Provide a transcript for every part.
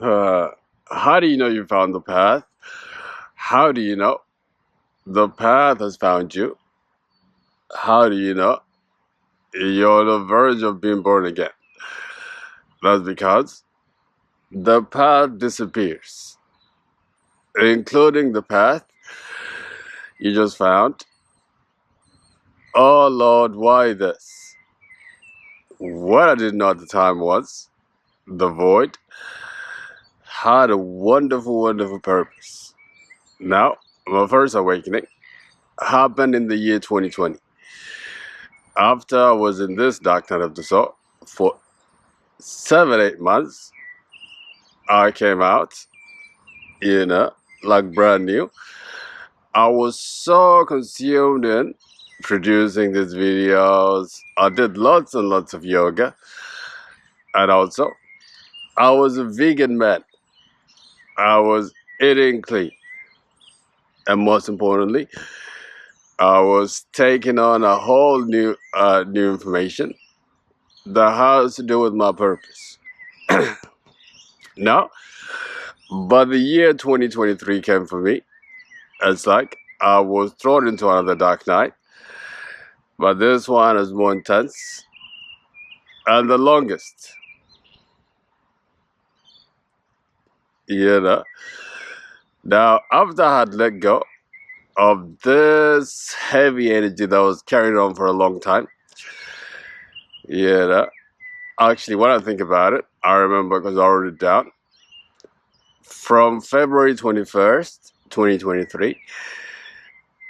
Uh, how do you know you found the path? How do you know the path has found you? How do you know you're on the verge of being born again? That's because the path disappears, including the path you just found. Oh Lord, why this? What I didn't know at the time was the void had a wonderful, wonderful purpose. Now, my first awakening happened in the year 2020. After I was in this dark night of the soul for 7, 8 months, I came out, you know, like brand new. I was so consumed in producing these videos. I did lots and lots of yoga. And also, I was a vegan man. I was eating clean. And most importantly, I was taking on a whole new information that has to do with my purpose. Now, but the year 2023 came for me. It's like I was thrown into another dark night, but this one is more intense and the longest. You know. Now, after I had let go of this heavy energy that was carried on for a long time, you know, actually, when I think about it, I remember because I wrote it down. From February 21st, 2023,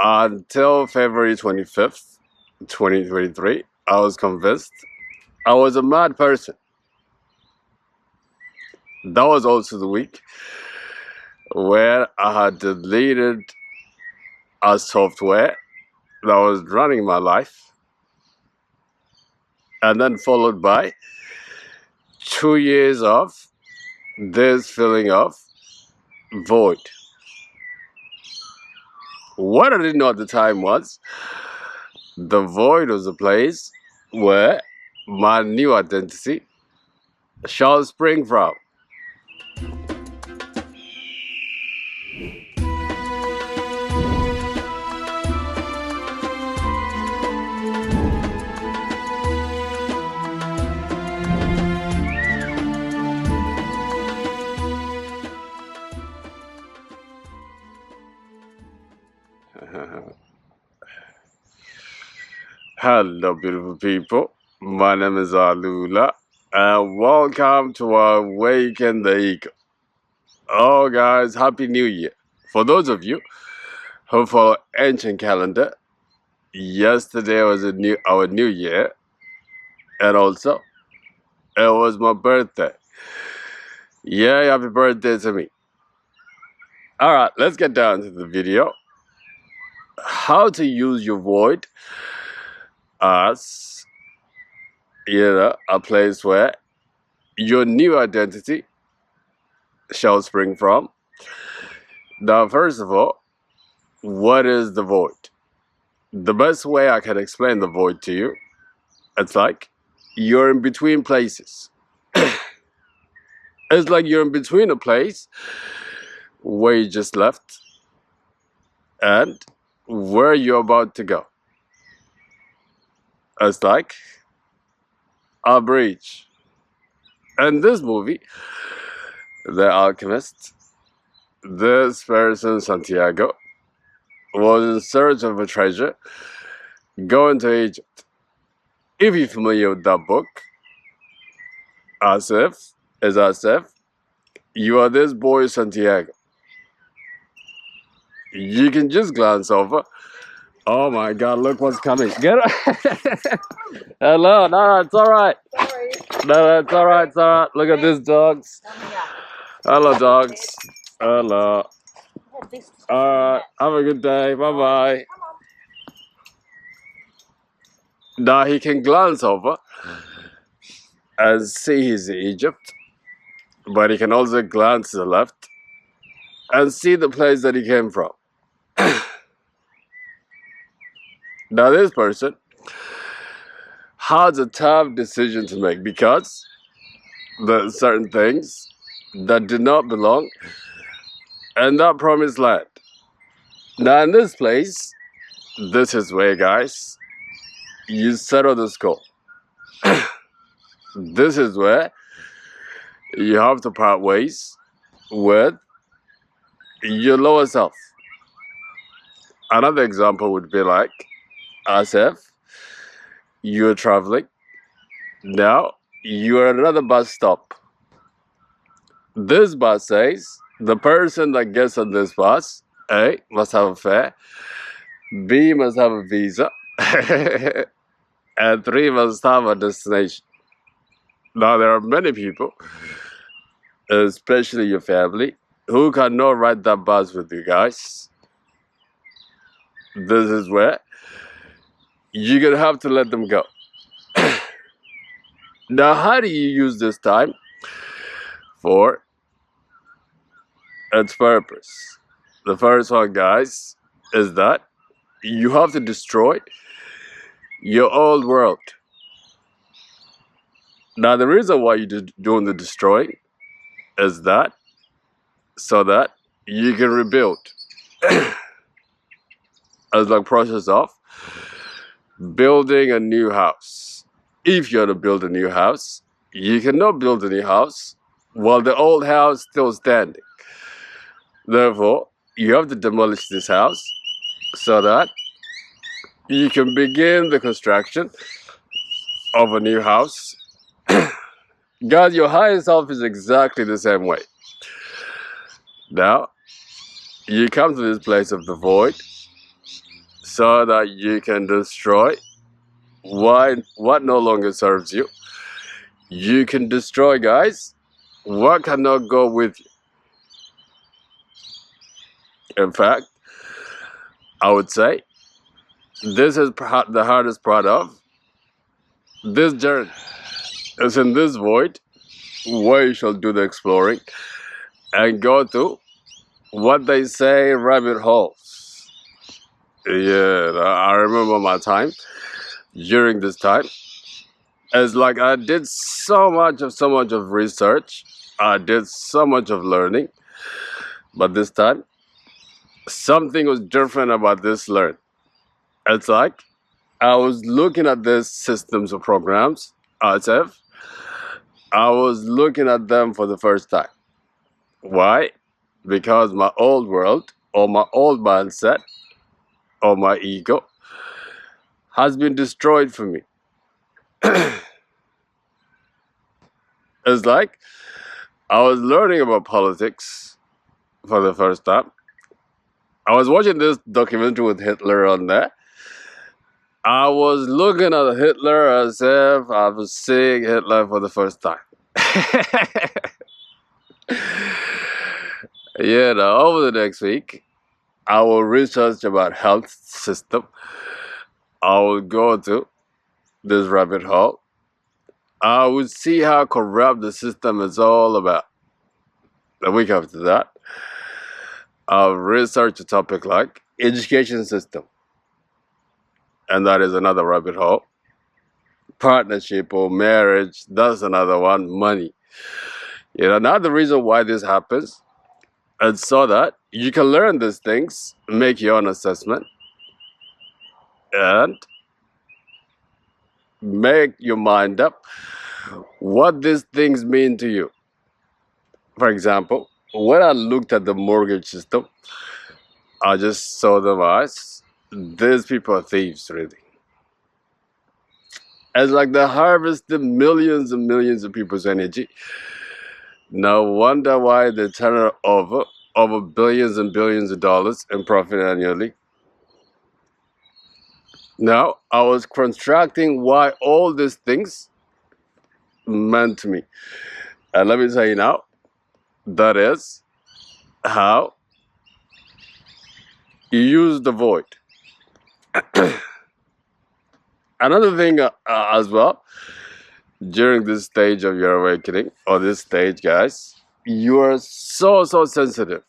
until February 25th, 2023, I was convinced I was a mad person. That was also the week where I had deleted a software that was running my life, and then followed by 2 years of this feeling of void. What I didn't know at the time was the void was a place where my new identity shall spring from. Hello, beautiful people. My name is Alula, and welcome to Awaken the Ego. Oh, guys, Happy New Year. For those of you who follow ancient calendar, yesterday was our new year, and also it was my birthday. Yeah, happy birthday to me. All right, let's get down to the video. How to use your void as, a place where your new identity shall spring from. Now, first of all, what is the void? The best way I can explain the void to you, it's like you're in between places. It's like you're in between a place where you just left and where you're about to go. It's like a bridge. In this movie, The Alchemist, this person, Santiago, was in search of a treasure going to Egypt. If you're familiar with that book, as if you are this boy Santiago. You can just glance over. Oh my God! Look what's coming. Get it? Hello. No, it's all right. Sorry. No, it's all right. It's all right. Look at these dogs. Hello, dogs. Hello. All right. Have a good day. Bye bye. Now he can glance over and see he's in Egypt, but he can also glance to the left and see the place that he came from. Now this person has a tough decision to make because there are certain things that did not belong in that promised land. Now, in this place, this is where, guys, you settle the score. This is where you have to part ways with your lower self. Another example would be like, as if you're traveling. Now, you're at another bus stop. This bus says the person that gets on this bus, A, must have a fare, B, must have a visa, and 3, must have a destination. Now, there are many people, especially your family, who cannot ride that bus with you guys. This is where you're going to have to let them go. Now, how do you use this time for its purpose? The first one, guys, is that you have to destroy your old world. Now, the reason why you're doing the destroying is that so that you can rebuild. As the process of building a new house. If you're to build a new house, you cannot build a new house while the old house is still standing. Therefore, you have to demolish this house so that you can begin the construction of a new house. God, your higher self is exactly the same way. Now, you come to this place of the void so that you can destroy what no longer serves you. You can destroy, guys, what cannot go with you. In fact, I would say this is the hardest part of this journey. It's in this void where you shall do the exploring and go to what they say rabbit holes. Yeah, I remember my time. During this time, it's like I did so much of research. I did so much of learning. But this time, something was different about this learn. It's like I was looking at these systems of programs as if I was looking at them for the first time. Why? Because my old world or my old mindset or my ego has been destroyed for me. It's like I was learning about politics for the first time. I was watching this documentary with Hitler on there. I was looking at Hitler as if I was seeing Hitler for the first time. Yeah, now over the next week, I will research about health system. I will go to this rabbit hole. I will see how corrupt the system is all about. The week after that, I'll research a topic like education system. And that is another rabbit hole. Partnership or marriage, that's another one. Money. Now the reason why this happens is so that you can learn these things, make your own assessment, and make your mind up what these things mean to you. For example, when I looked at the mortgage system, I just saw them as these people are thieves, really. It's like they harvested millions and millions of people's energy. No wonder why they turn over billions and billions of dollars in profit annually. Now, I was constructing why all these things meant to me. And let me tell you now, that is how you use the void. Another thing as well, during this stage of your awakening, or this stage, guys, you are so sensitive.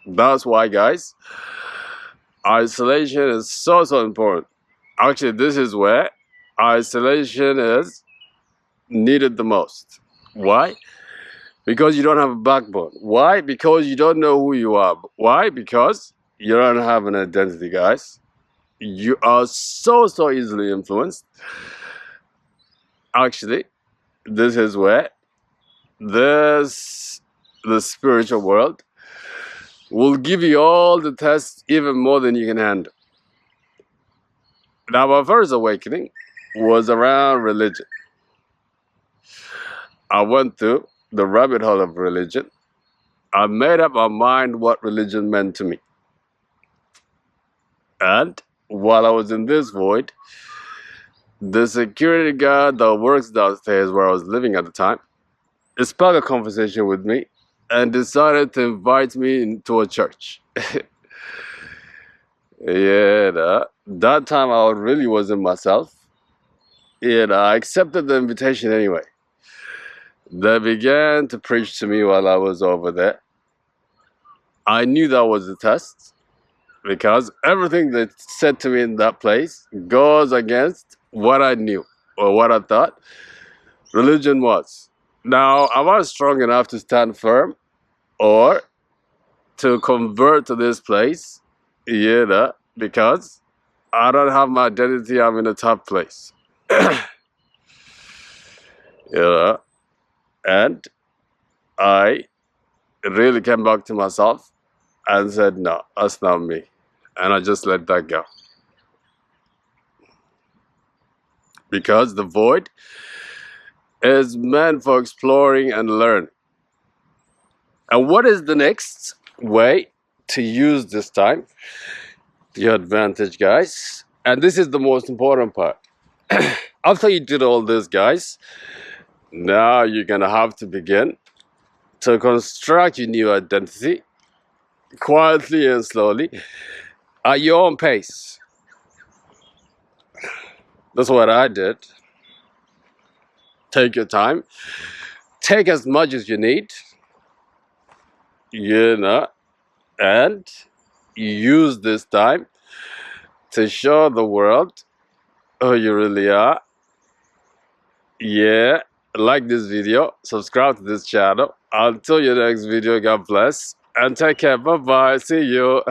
That's why, guys, isolation is so important. Actually, this is where isolation is needed the most. Why? Because you don't have a backbone. Why? Because you don't know who you are. Why? Because you don't have an identity, guys. You are so easily influenced. Actually, this is where this the spiritual world will give you all the tests, even more than you can handle. Now, my first awakening was around religion. I went through the rabbit hole of religion. I made up my mind what religion meant to me. And while I was in this void, the security guard that works downstairs where I was living at the time sparked a conversation with me and decided to invite me into a church. Yeah, that time I really wasn't myself. And I accepted the invitation anyway. They began to preach to me while I was over there. I knew that was a test because everything they said to me in that place goes against what I knew or what I thought religion was. Now, am I strong enough to stand firm or to convert to this place? Yeah, because I don't have my identity. I'm in a tough place. Yeah, and I really came back to myself and said, no, that's not me. And I just let that go. Because the void is meant for exploring and learning. And what is the next way to use this time to your advantage, guys? And this is the most important part. After you did all this, guys, now you're going to have to begin to construct your new identity quietly and slowly at your own pace. That's what I did. Take your time. Take as much as you need, and use this time to show the world who you really are. Yeah, like this video, subscribe to this channel. Until your next video, God bless, and take care. Bye-bye. See you.